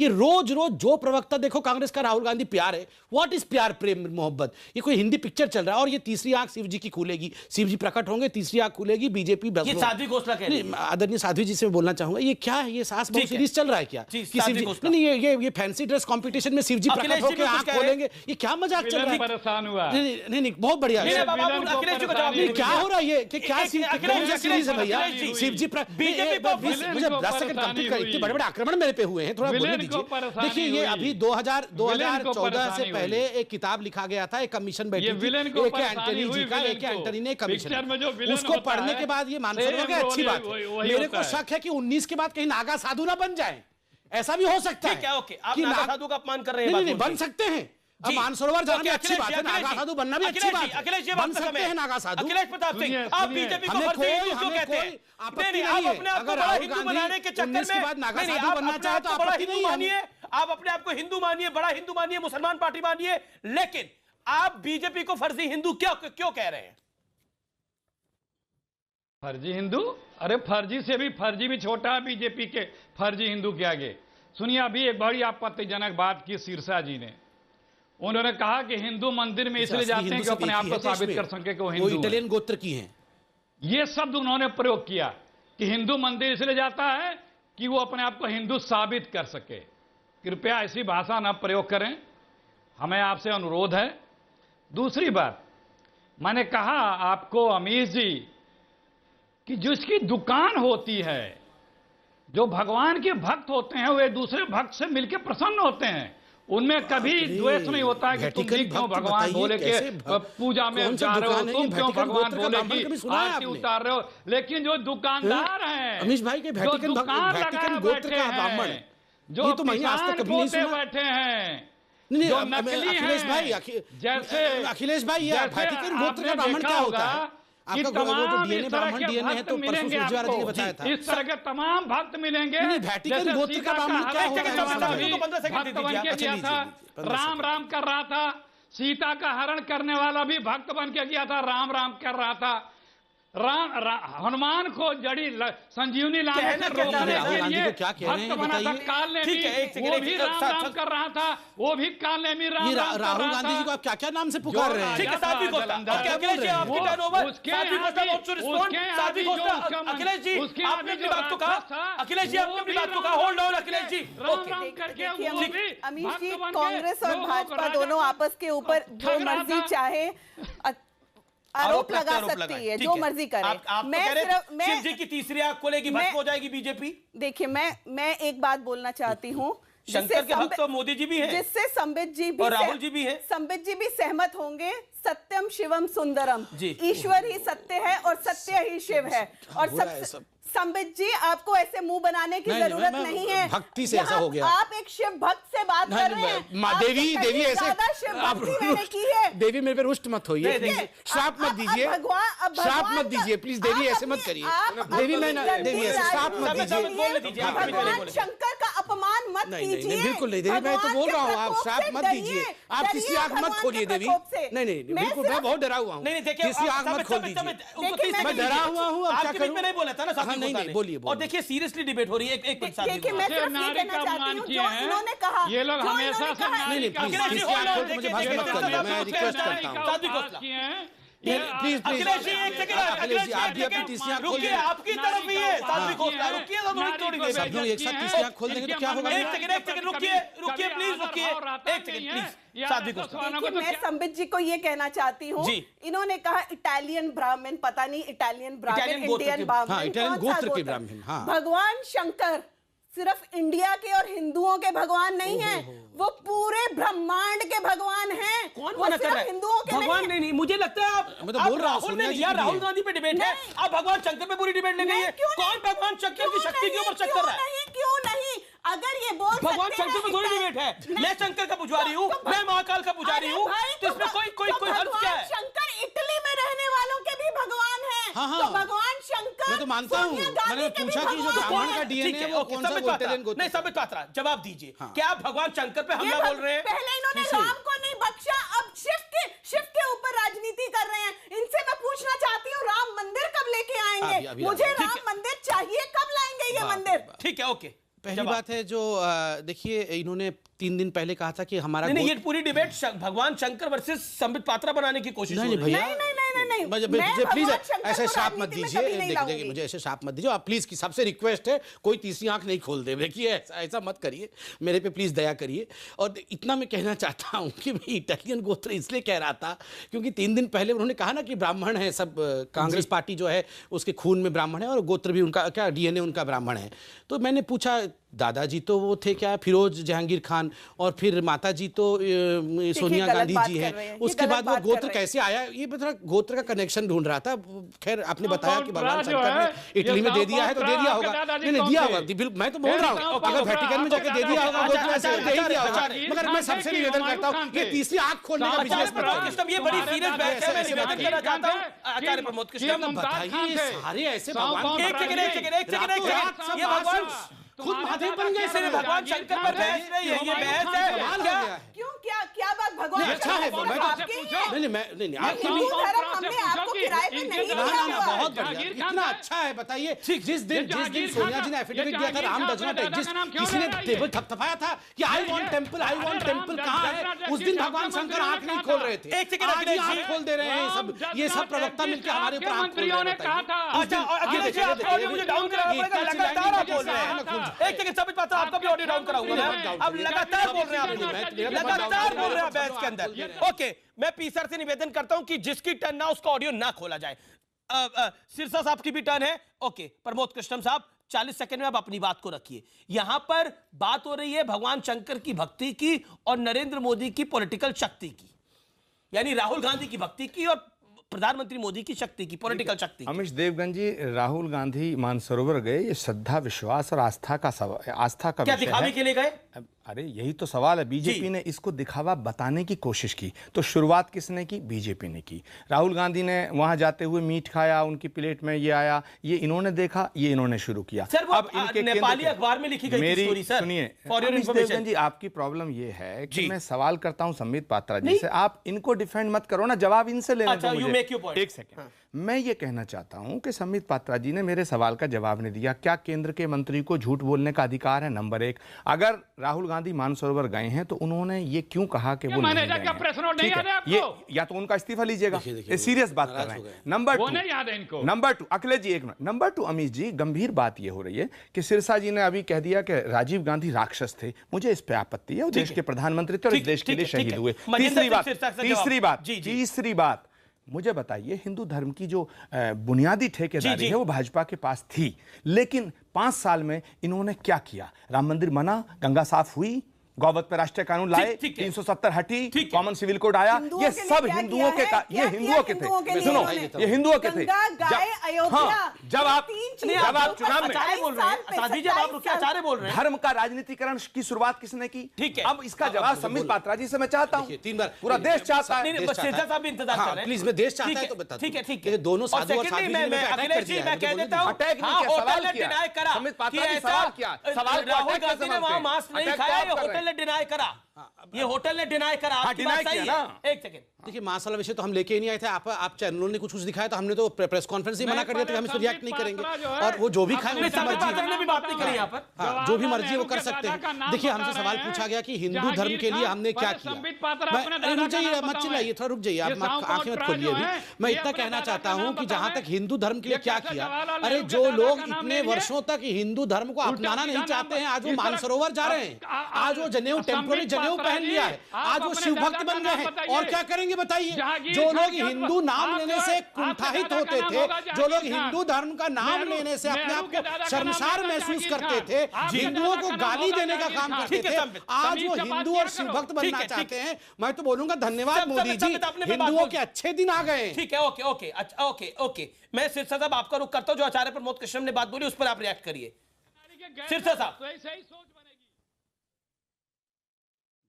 ये रोज जो प्रवक्ता देखो कांग्रेस का, राहुल गांधी प्यार है। व्हाट इज प्यार, प्रेम, मोहब्बत? ये कोई हिंदी पिक्चर चल रहा है। और ये तीसरी आंख शिव जी की खुलेगी, शिव जी प्रकट होंगे, तीसरी आंख खुलेगी, बीजेपी। आदरणीय साध्वी जी से बोलना चाहूंगा, ये क्या है? ये सास बहू सीरीज चल रहा है क्या? नहीं, ये फैंसी ड्रेस कॉम्पिटिशन में शिव जी प्रकट होकर आंख खोलेंगे, ये क्या मजाक चल रहा है? नहीं, बहुत बढ़िया। क्या हो रहा है? ये क्या सीरीज है भैया? शिव जी मुझे 10 सेकंड कंप्लीट कर। इतने बड़े आक्रमण मेरे पे हुए हैं, थोड़ा बोलने दीजिए। देखिए, ये अभी 2014 से पहले एक किताब लिखा गया था, एक कमीशन बैठी थी, ए.के. एंटनी जी का। ए.के. एंटनी ने कमीशन, उसको पढ़ने के बाद ये मानसरोवर की अच्छी बात है। मेरे को शक है कि 19 के बाद कहीं नागा साधु ना बन जाए। ऐसा भी हो सकता है। आप नागा साधु का अपमान कर रहे हैं? नहीं, बन सकते हैं। अब मानसरोवर जाना भी अच्छी बात है, नागा साधु बनना भी अच्छी बात है। अखिलेश जी, बन सकते हैं नागा साधु। अखिलेश प्रताप सिंह, आप बीजेपी को फर्जी हिंदू क्यों कहते हैं? नहीं, आप अपने आप को बड़ा हिंदू बनाने के चक्कर में नागा साधु बनना चाहे तो आपत्ति नहीं है। आप अपने आप को हिंदू मानिए, बड़ा हिंदू मानिए, मुसलमान पार्टी मानिए, लेकिन आप बीजेपी को फर्जी हिंदू क्यों कह रहे हैं? फर्जी हिंदू? अरे फर्जी से भी फर्जी भी छोटा है बीजेपी के फर्जी हिंदू के आगे। सुनिए, अभी एक बड़ी आपत्तिजनक बात की सिरसा जी ने। उन्होंने कहा कि हिंदू मंदिर में इसलिए जाते हैं कि अपने आप को साबित कर सके कि वो हिंदू इटालियन गोत्र की हैं। ये शब्द उन्होंने प्रयोग किया कि हिंदू मंदिर इसलिए जाता है कि वो अपने आप को हिंदू साबित कर सके। कृपया ऐसी भाषा न प्रयोग करें, हमें आपसे अनुरोध है। दूसरी बात, मैंने कहा आपको अमीश जी कि जिसकी दुकान होती है, जो भगवान के भक्त होते हैं, वे दूसरे भक्त से मिलकर प्रसन्न होते हैं। उनमें कभी द्वेष नहीं होता है कि तुम भी क्यों भगवान भोले के पूजा में जा रहे हो, तुम क्यों भगवान भोले की आरती उतार रहे हो। लेकिन जो दुकानदार हैं, अमीश भाई के जो दुकान लगाए बैठे हैं, जो किसान बोते बैठे हैं, जो नकली हैं, जैसे अखिलेश भाई, ये वैटिकन गोत्र का ब्राह्मण क्या होता है? कि तमाम इस तरह के भक्त मिलेंगे आपको, इस तरह के तमाम भक्त मिलेंगे। वैटिकन गोत्र का ब्राह्मण क्या होता है? भक्त बन के गया था, राम राम कर रहा था, सीता का हरण करने वाला भी भक्त बन के गया था, राम राम कर रहा था। हनुमान को जड़ी संजीवनी लाने से रोकने के लिए भक्त बना था। काल ने भी वो भी राम राम कर रहा था, वो भी काल ने भी राम राम कर रहा था। राहुल गांधी जी को आप क्या क्या नाम से पुकार रहे हैं? अखिलेश जी, आपकी बात तो कहा, अखिलेश जी आपने अपनी बात तो कहा। Hold on Akhilesh ji. अमीश जी, कांग्रेस और भाजपा दोनों आपस के ऊपर जो मर्जी चाहे आरोप लगा सकती है, जो मर्जी करे। मैं शिव जी की तीसरी आंख खोलेगी, भस्म हो जाएगी बीजेपी। देखिए, मैं एक बात बोलना चाहती हूँ, शंकर के भक्त तो मोदी जी भी हैं, जिससे संबित जी भी और राहुल जी भी हैं। संबित जी भी सहमत होंगे। सत्यम शिवम सुंदरम, ईश्वर ही सत्य है और सत्य ही शिव है। और संबित जी, आपको ऐसे मुंह बनाने की जरूरत नहीं है। भक्ति से ऐसा हो गया। आप एक शिव भक्त से बात कर रहे हैं। देवी ऐसे शिव भक्ति मैंने की है। देवी मेरे पे रुष्ट मत होइए, श्राप मत दीजिए, श्राप मत दीजिए प्लीज। देवी ऐसे मत करिए, देवी देवी ऐसे श्राप मत दीजिए। भगवान शंकर का अपमान मत कीजिए। बिल्कुल नहीं देवी, मैं तो बोल रहा हूँ, आप श्राप मत दीजिए। आप किसी आंख मत खोलिए देवी। नहीं, बिल्कुल मैं बहुत डरा हुआ हूँ। किसी आंख मत खोल दीजिए। मैं डरा हुआ हूँ। आपके बीच में नहीं बोला था ना? नहीं, बोलिए। और देखिए, सीरियसली डिबेट हो रही है। एक मिनट, देखिए, मैं सिर्फ ये कहना चाहती हूँ, जो इन्होंने कहा, ये लोग हमेशा से नहीं प्लीज, मुझे भाषण मत करना, मैं रिक्वेस्ट करता हूँ। प्लीज अखिलेश जी, एक सेकंड, अखिलेश जी, आप भी अपनी तीसरी आंख खोल रुकिए, आपकी तरफ ही है साध्वी घोषणा। रुकिए, थोड़ी देर सब लोग एक साथ तीसरी आंख खोल देंगे तो क्या होगा? एक सेकंड, रुकिए प्लीज, रुकिए एक सेकंड प्लीज। साध्वी घोषणा, मैं संबित जी को ये कहना चाहती हूँ, इन्होंने कहा इटालियन ब्राह्मण, पता नहीं इटालियन ब्राह्मण, इंडियन ब्राह्मण, इटालियन गोत्र के ब्राह्मण। भगवान शंकर सिर्फ इंडिया के और हिंदुओं के भगवान नहीं है, वो पूरे ब्रह्मांड के भगवान हैं। कौन मना कर रहा है? हिंदुओं के भगवान नहीं, मुझे लगता है मैं तो बोल रहा हूँ, राहुल गांधी पे डिबेट है, आप भगवान शंकर पे पूरी डिबेट ले गई है। कौन भगवान शंकर की शक्ति के ऊपर शक कर रहा है? क्यों नहीं? अगर ये बोल भगवान शंकर पे थोड़ी डिबेट है। मैं शंकर का पुजारी हूँ, मैं महाकाल का पुजारी हूँ, तो इसमें कोई हर्ज क्या है? शंकर इटली में रहने वालों के भी भगवान हैं। तो भगवान शंकर, मैं तो मानता हूँ। मैंने पूछा कि जो ब्राह्मण का डीएनए है वो कौन सा इटालियन गोत्र? नहीं, संबित पात्रा, जवाब दीजिए। क्या आप भगवान शंकर पे हमला बोल रहे हैं? पहले इन्होंने राम को नहीं बख्शा, अब शिव के ऊपर राजनीति कर रहे हैं। इनसे मैं पूछना चाहती हूँ, राम मंदिर कब लेके आएंगे? मुझे राम मंदिर चाहिए, कब लाएंगे ये मंदिर? ठीक है, ओके। पहली बात है जो देखिए, इन्होंने 3 दिन पहले कहा था कि हमारा नहीं, ये पूरी डिबेट भगवान शंकर वर्सेस संबित पात्रा बनाने की कोशिश हो रही है। नहीं, मुझे प्लीज ऐसे श्राप मत दीजिए। देखिए, मुझे ऐसे श्राप मत दीजिए आप प्लीज, की सबसे रिक्वेस्ट है, कोई तीसरी आंख नहीं खोल दे। देखिए, ऐसा मत करिए, मेरे पे प्लीज दया करिए। और इतना मैं कहना चाहता हूँ कि मैं इटालियन गोत्र इसलिए कह रहा था क्योंकि 3 दिन पहले उन्होंने कहा ना कि ब्राह्मण है सब, कांग्रेस पार्टी जो है उसके खून में ब्राह्मण है और गोत्र भी उनका, क्या डीएनए उनका ब्राह्मण है। तो मैंने पूछा दादाजी तो वो थे क्या, फिरोज जहांगीर खान, और फिर माताजी तो सोनिया गांधी जी हैं। उसके बाद वो गोत्र कैसे आया, ये मतलब गोत्र का कनेक्शन ढूंढ रहा था। खैर आपने बताया कि भगवान शंकर ने इटली में दे दिया है तो दे दिया होगा, नहीं दिया होगा, मैं तो बोल रहा हूँ अगर वेटिकन में जाके दे दिया होगा गोत्र ऐसे दे ही दिया होगा। मगर मैं सबसे निवेदन करता हूँ कि तीसरी आंख खोलने का बिजनेस, ये बड़ी सीरियस बात है, मैं निवेदन करना चाहता हूँ आचार्य प्रमोद कृष्ण, बताइए सारे ऐसे भगवान, एक सेकंड, ये भगवान खुद महादेव बन गए, सिर्फ भगवान शंकर पर बहस नहीं है, ये बहस है क्यों, क्या बात भगवान अच्छा है, नहीं नहीं हमने आपको किराए पे नहीं दिया हुआ, बहुत बढ़िया, इतना अच्छा है। बताइए जिस दिन सोनिया जी ने एफिडेविट दिया था राम डज नॉट एग्जिस्ट, किसी ने टेबल थपथपाया था कि आई वांट टेंपल कहां है, उस दिन भगवान शंकर आंख नहीं खोल रहे थे, एक सेकंड आंख खोल दे रहे हैं सब, ये सब प्रवक्ता मिलकर हमारे ऊपर आंख खोल रहे हैं। अच्छा अखिलेश जी आपका ऑडियो मुझे डाउन कराना पड़ेगा, लगातार आप बोल रहे हैं, एक सेकंड समझ पाता हूं, आपका भी ऑडियो डाउन कराऊंगा मैं, अब लगातार बोल रहे हैं आप, लगातार बोल रहे हैं बहस के अंदर। ओके, मैं पीसर से निवेदन करता हूं कि जिसकी टर्न ना उसका ऑडियो ना खोला जाए। सिरसा साहब की भी टर्न है। ओके, प्रमोद कृष्णम साहब 40 सेकंड में आप अपनी बात को रखिए। यहां पर बात हो रही है भगवान शंकर की भक्ति की और नरेंद्र मोदी की पॉलिटिकल शक्ति की, यानी राहुल गांधी की भक्ति की और प्रधानमंत्री मोदी की शक्ति की, पॉलिटिकल शक्ति। अमीश देवगन जी, राहुल गांधी मानसरोवर गए, ये श्रद्धा, विश्वास और आस्था का विषय है। दिखावे के लिए गए? अरे यही तो सवाल है। बीजेपी ने इसको दिखावा बताने की कोशिश की, तो शुरुआत किसने की? बीजेपी ने की। राहुल गांधी ने वहां जाते हुए मीट खाया, उनकी प्लेट में ये आया, ये इन्होंने देखा, ये इन्होंने शुरू किया। सर, अब इनके नेपाली अखबार में लिखी गई स्टोरी सर। सुनिए देवगन जी, आपकी प्रॉब्लम ये है कि मैं सवाल करता हूं संबित पात्रा जी से, आप इनको डिफेंड मत करो ना, जवाब इनसे लेने दो मुझे। एक सेकंड, मैं ये कहना चाहता हूं कि संबित पात्रा जी ने मेरे सवाल का जवाब नहीं दिया। क्या केंद्र के मंत्री को झूठ बोलने का अधिकार है? नंबर एक, अगर राहुल गांधी मानसरोवर गए हैं तो उन्होंने ये क्यों कहा कि वो नहीं गए हैं? ये या तो उनका इस्तीफा लीजिएगा, सीरियस बात कर रहे हैं। नंबर टू अखिलेश जी, एक मिनट। नंबर टू अमीश जी, गंभीर बात ये हो रही है कि सिरसा जी ने अभी कह दिया कि राजीव गांधी राक्षस थे। मुझे इस पे आपत्ति है, वो देश के प्रधानमंत्री थे और इस देश के लिए शहीद हुए। तीसरी बात मुझे बताइए, हिंदू धर्म की जो बुनियादी ठेकेदारी है वो भाजपा के पास थी, लेकिन 5 साल में इन्होंने क्या किया? राम मंदिर बना, गंगा साफ हुई, गौवत पे राष्ट्रीय कानून लाए, 370 हटी, कॉमन सिविल कोड आया, ये सब हिंदुओं के ये हिंदुओं के थे। सुनो, ये हिंदुओं के थे। जब आप चुनाव में धर्म का राजनीतिकरण की शुरुआत किसने की? ठीक है, अब इसका जवाब संबित पात्रा जी से मैं चाहता हूँ। 3 बार पूरा देश चाहता है। प्लीज, मैं देश चाहता है तो बता। ठीक है, दोनों साधु और साध्वी जी ने अटैक कर दिया। मैं कह देता हूं, अटैक नहीं किया, सवाल किया। संबित पात्रा जी सवाल किया, सवाल राहुल गांधी ने वहां मास्क नहीं खाया, होटल ने डिनाई करा, ये होटल ने डिनाई करा। आपकी बात सही है। एक सेकंड, देखिए मास्क वाला विषय तो हम लेके ही नहीं आए थे। आप चैनलों ने कुछ दिखाया तो हमने तो प्रेस कॉन्फ्रेंस ही मना कर दिया था कि हम इस पर रिएक्ट नहीं करेंगे, और वो जो भी खाए उनकी मर्जी ने भी बात नहीं करी यहाँ पर, जो भी मर्जी वो कर सकते हैं। देखिए हमसे सवाल पूछा गया कि हिंदू धर्म के लिए हमने क्या किया। रुक जाइए, मत चिल्लाइए, थोड़ा रुक जाइए, आप आंखें मत खोलिए अभी। मैं इतना कहना चाहता हूँ कि जहां तक हिंदू धर्म के लिए क्या किया, अरे जो लोग इतने वर्षों तक हिंदू धर्म को अपनाना नहीं चाहते हैं, आज वो मानसरोवर जा रहे हैं, आज वो जनेऊ, टेम्पोररी जनेऊ पहन लिया है, आज वो शिव भक्त बन गए हैं, और क्या करेंगे बताइए? जो लोग हिंदू नाम लेने से कुंठाहित होते थे, जो लोग हिंदू धर्म का नाम लेने से अपने आप को शर्मसार महसूस करते थे, हिंदुओं को गाली देने का काम करते थे, आज वो हिंदू और शिव भक्त बनना चाहते हैं। मैं तो बोलूंगा धन्यवाद मोदी जी, हिंदुओं के अच्छे दिन आ गए। ठीक है, ओके ओके, अच्छा ओके। मैं सिरसा साहब आपका रुख करता हूं, जो आचार्य प्रमोद कृष्ण ने बात बोली उस पर आप रिएक्ट करिए। सिरसा साहब।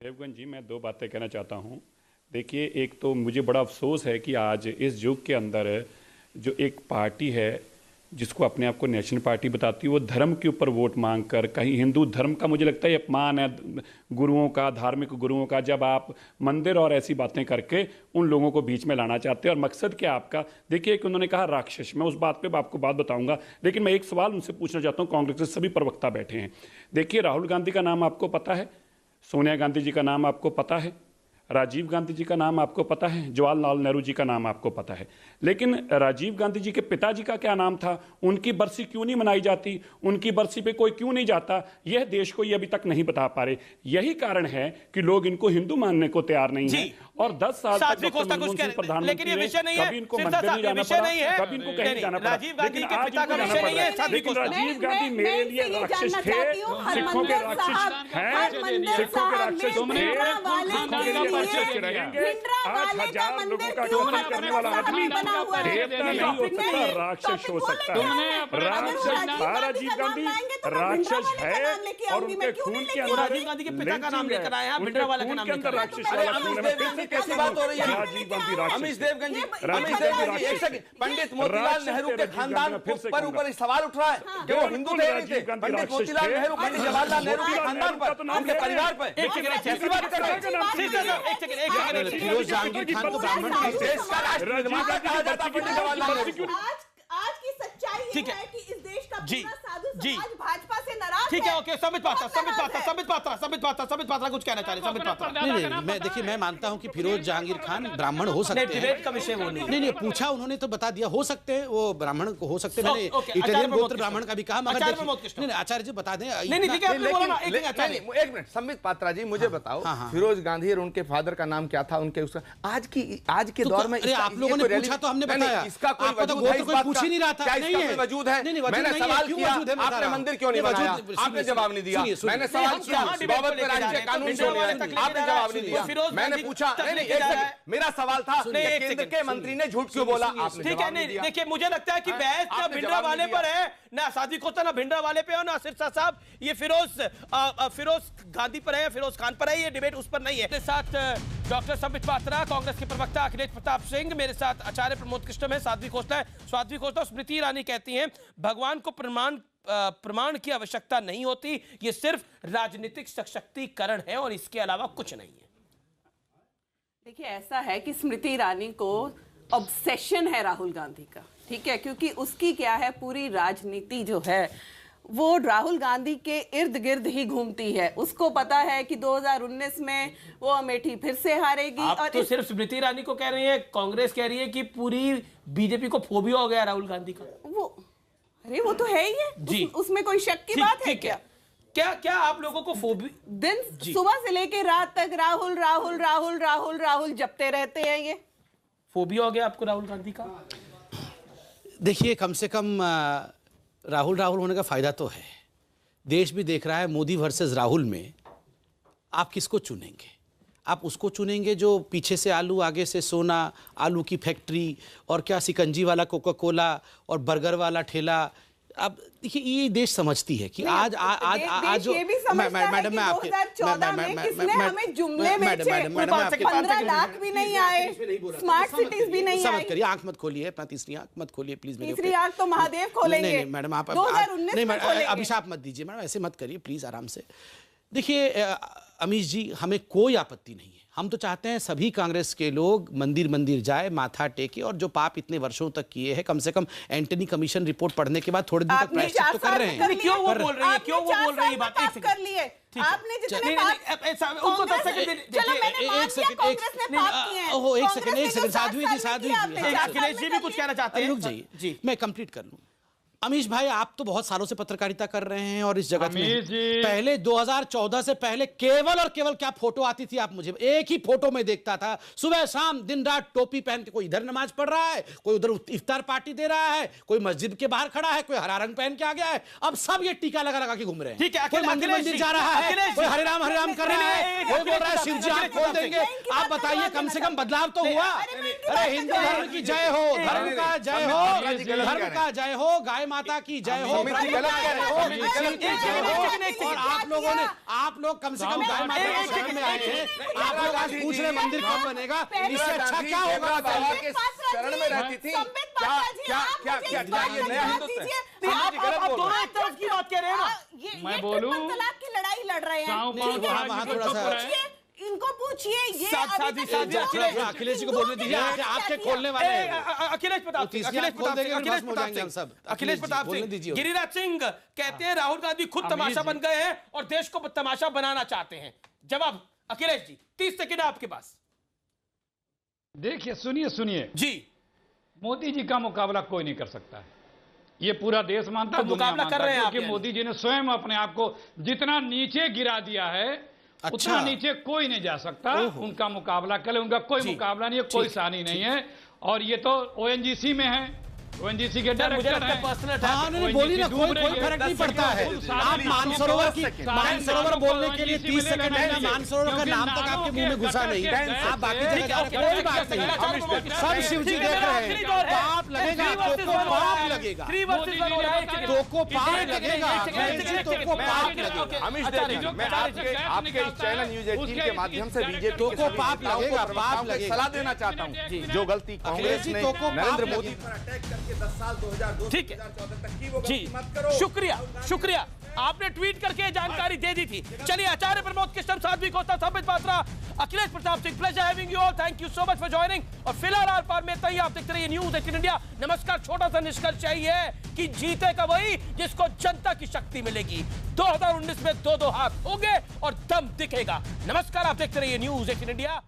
देवगन जी, मैं 2 बातें कहना चाहता हूं। देखिए, एक तो मुझे बड़ा अफसोस है कि आज इस युग के अंदर जो एक पार्टी है जिसको अपने आप को नेशनल पार्टी बताती है, वो धर्म के ऊपर वोट मांग कर, कहीं हिंदू धर्म का मुझे लगता है अपमान है गुरुओं का, धार्मिक गुरुओं का, जब आप मंदिर और ऐसी बातें करके उन लोगों को बीच में लाना चाहते हैं। और मकसद क्या आपका? देखिए, कि उन्होंने कहा राक्षस, मैं उस बात पे आपको बात बताऊंगा, लेकिन मैं एक सवाल उनसे पूछना चाहता हूँ। कांग्रेस के सभी प्रवक्ता बैठे हैं। देखिए, राहुल गांधी का नाम आपको पता है, सोनिया गांधी जी का नाम आपको पता है, राजीव गांधी जी का नाम आपको पता है, जवाहरलाल नेहरू जी का नाम आपको पता है, लेकिन राजीव गांधी जी के पिताजी का क्या नाम था, उनकी बरसी क्यों नहीं मनाई जाती, उनकी बरसी पे कोई क्यों नहीं जाता, यह देश को ये अभी तक नहीं बता पा रहे। यही कारण है कि लोग इनको हिंदू मानने को तैयार नहीं है। और 10 साल तक डॉक्टर मनमोहन सिंह प्रधानमंत्री रहे, कभी इनको मंदिर नहीं जाना पड़ा, कभी इनको कहीं जाना पड़ा, लेकिन आज इनको जाना पड़ रहा है। लेकिन राजीव गांधी मेरे लिए राक्षस थे, सिखों के राक्षस हैं, सिखों के राक्षस रहेंगे। 8,000 लोगों का टोकन करने वाला आदमी देवता नहीं हो सकता, राक्षस हो सकता है। राक्षस था राजीव गांधी, राक्षस है, और उनके खून के अंदर राजीव गांधी के पिता का नाम लेकर आए हैं, भिंडरावाला का नाम लेकर आए हैं। कैसी बात हो रही है? राजीव गांधी राक्षस, अमीश देवगन जी, एक सेकंड, पंडित मोतीलाल नेहरू के खानदान पर ऊपर सवाल उठ रहा है कि वो हिंदू थे नहीं थे। पंडित मोतीलाल नेहरू, पंडित जवाहरलाल नेहरू के खानदान पर, उनके परिवार पर कैसी बात कर रहे हैं? फिरोज जहांगीर खान तो ब्राह्मण थे। देश का राष्ट्र निर्माता कहा जाता पंडित जवाहरलाल नेहरू। आज की सच्चाई ये है कि इस देश का पूरा साधु समाज भाजपा से नाराज है। ठीक है, ओके, संबित पात्रा कुछ कहना चाह रहे, संबित पात्रा। नहीं, मैं देखिए, मैं मानता हूं कि फिरोज जहांगीर खान ब्राह्मण हो सकते हैं। डिबेट का विषय वो नहीं, पूछा उन्होंने तो बता दिया, हो सकते हैं वो ब्राह्मण हो सकते हैं। मैंने इटालियन गोत्र ब्राह्मण का भी कहा, मगर नहीं, आचार्य जी बता दें। एक मिनट, संबित पात्रा जी, मुझे बताओ, फिरोज गांधी और उनके फादर का नाम क्या था, उनके उसका आज के दौर में आप लोगों ने पूछा तो हमने बताया, इसका कोई ही नहीं रहा था। क्या इसका वजूद है? मैंने सवाल किया, आपने मंदिर क्यों नहीं बनाया? आपने जवाब नहीं दिया। मैंने सवाल किया, बाबत पे राष्ट्रीय कानून क्यों नहीं है? आपने जवाब नहीं दिया। मैंने पूछा, नहीं, एक सेकंड, मेरा सवाल था केंद्र के मंत्री ने झूठ क्यों बोला? आपने ठीक है, नहीं, देखिए, मुझे लगता है कि बहस ना भिंडरावाले पर है, ना साध्वी खोस्ता, ना भिंडरावाले पे और ना सिरसा साहब, ये फिरोज गांधी पर है, फिरोज खान पर है, ये डिबेट उस पर नहीं है। मेरे साथ डॉक्टर संबित पात्रा, कांग्रेस के प्रवक्ता अखिलेश प्रताप सिंह, मेरे साथ आचार्य प्रमोद कृष्णम है, साध्वी खोस्ता है। साध्वी खोस्ता, स्मृति ईरानी कहती हैं भगवान को प्रमाण की आवश्यकता नहीं होती, ये सिर्फ राजनीतिक सशक्तिकरण है और इसके अलावा कुछ नहीं है। देखिए, ऐसा है कि स्मृति ईरानी को ऑब्सेशन है राहुल गांधी का, ठीक है, क्योंकि उसकी क्या है, पूरी राजनीति जो है वो राहुल गांधी के इर्द गिर्द ही घूमती है। उसको पता है कि 2019 में वो अमेठी फिर से हारेगी। आप और तो सिर्फ स्मृति ईरानी को कह रही है, कांग्रेस कह रही है कि पूरी बीजेपी को फोबिया हो गया राहुल गांधी का। अरे वो तो है ही है जी। उसमें कोई शक की बात है क्या आप लोगों को दिन सुबह से लेके रात तक राहुल राहुल राहुल राहुल राहुल जपते रहते हैं? ये फोबिया हो गया आपको राहुल गांधी का? देखिए, कम से कम राहुल होने का फायदा तो है। देश भी देख रहा है, मोदी वर्सेस राहुल में आप किसको चुनेंगे? आप उसको चुनेंगे जो पीछे से आलू, आगे से सोना, आलू की फैक्ट्री और क्या सिकंजी वाला कोका कोला और बर्गर वाला ठेला। अब देखिए, ये देश समझती है कि आज ये भी समझता है कि 2014 में किसने हमें जुमले में 15 लाख भी नहीं आए, स्मार्ट सिटीज भी नहीं आई। समझ करिए, आंख मत खोलिए, अपना तीसरी आंख मत खोलिए प्लीज। तीसरी आंख तो महादेव खोलेंगे। नहीं मैडम, आप 2019 में खोलेंगे। अभिशाप मत दीजिए मैडम, ऐसे मत करिए प्लीज, आराम से। देखिए अमीश जी, हमें कोई आपत्ति नहीं है। हम तो चाहते हैं सभी कांग्रेस के लोग मंदिर जाए, माथा टेके, और जो पाप इतने वर्षों तक किए हैं, कम से कम एंटनी कमीशन रिपोर्ट पढ़ने के बाद थोड़े दिन तक प्रायश्चित तो कर रहे हैं। क्यों वो बोल रही है? क्यों वो बोल रही है? बात कर लिए आपने, जितने उनको 10 सेकंड एक सेकंड साध्वी जी, अखिलेश जी भी कुछ कहना चाहते हैं। रुक जाइए, मैं कंप्लीट कर लूं। अमीश भाई, आप तो बहुत सालों से पत्रकारिता कर रहे हैं और इस जगत में पहले 2014 से पहले केवल और केवल क्या फोटो आती थी, आप मुझे एक ही फोटो में देखता था, सुबह शाम दिन रात टोपी पहन के कोई इधर नमाज पढ़ रहा है, कोई उधर इफ्तार पार्टी दे रहा है, कोई मस्जिद के बाहर खड़ा है, कोई हरा रंग पहन के आ गया है। अब सब ये टीका लगा के घूम रहे हैं। ठीक है, कोई मंदिर जा रहा है, कोई हरे राम कर रहा है, कोई बोल रहा है शिव जी आप खोल देंगे। आप बताइए, कम से कम बदलाव तो हुआ। अरे हिंदू धर्म की जय हो, धर्म का जय हो, धर्म का जय हो, गाय माता की जय हो, और आप लोग कम से कम गाय माता के शरण में आए हैं। आप लोग आज पूछ रहे मंदिर कब बनेगा, इससे अच्छा क्या होगा? शरण में रहती थी, आप दोनों एक तरफ की बात कह रहे हैं ना। मैं बोलूं, तलाक की लड़ाई लड़ रहे हैं, थोड़ा सा इनको पूछिए। ये अखिलेश जी को बोलने दीजिए, आपके खोलने वाले हैं। अखिलेश प्रताप सिंह, गिरिराज सिंह कहते हैं राहुल गांधी खुद तमाशा बन गए हैं और देश को तमाशा बनाना चाहते हैं। जवाब अखिलेश जी 30 सेकंड आपके पास। देखिए, सुनिए जी, मोदी जी का मुकाबला कोई नहीं कर सकता है, ये पूरा देश मानता है, मुकाबला कर रहे हैं क्योंकि मोदी जी ने स्वयं अपने आप को जितना नीचे गिरा दिया है, उतना नीचे कोई नहीं जा सकता। उनका मुकाबला करे, उनका कोई मुकाबला नहीं है, कोई सानी नहीं है। और ये तो ओएनजीसी में है, ओएनजीसी के डायरेक्टर हैं। बोली ना, कोई फर्क नहीं पड़ता है। आप मानसरोवर बोलने के लिए 30 सेकंड है, मानसरोवर का नाम तक आपके मुंह में घुसा नहीं, आप बाकी जगह कोई बात नहीं। सब शिव जी देख रहे हैं, पाप लगेगा, तोको पाप लगेगा, तोको पाप लगेगा, तोको पाप लगेगा। अमिश देव, मैं आपके चैनल न्यूज़ 18 के माध्यम से बीजेपी को पाप लगेगा, पाप लगेगा, सलाह देना चाहता हूँ। जो गलती कांग्रेस ने नरेंद्र मोदी पर अटैक करके 10 साल 2002 से 2014 तक की, वो गलती मत करो। शुक्रिया, आपने ट्वीट करके जानकारी दे दी थी। चलिए, Acharya Pramod Krishna, Sadhvi Kota, Sambit Patra, Akhilesh Pratap Singh, pleasure having you all, thank you so much for joining. और फिलहाल आर पार में तय, आप देखते रहिए न्यूज़ 18 इंडिया। नमस्कार। छोटा सा निष्कर्ष यही है कि जीतेगा वही जिसको जनता की शक्ति मिलेगी। 2019 में 2-2 हाथ होंगे और दम दिखेगा। नमस्कार, आप देखते रहिए न्यूज़ 18 इंडिया।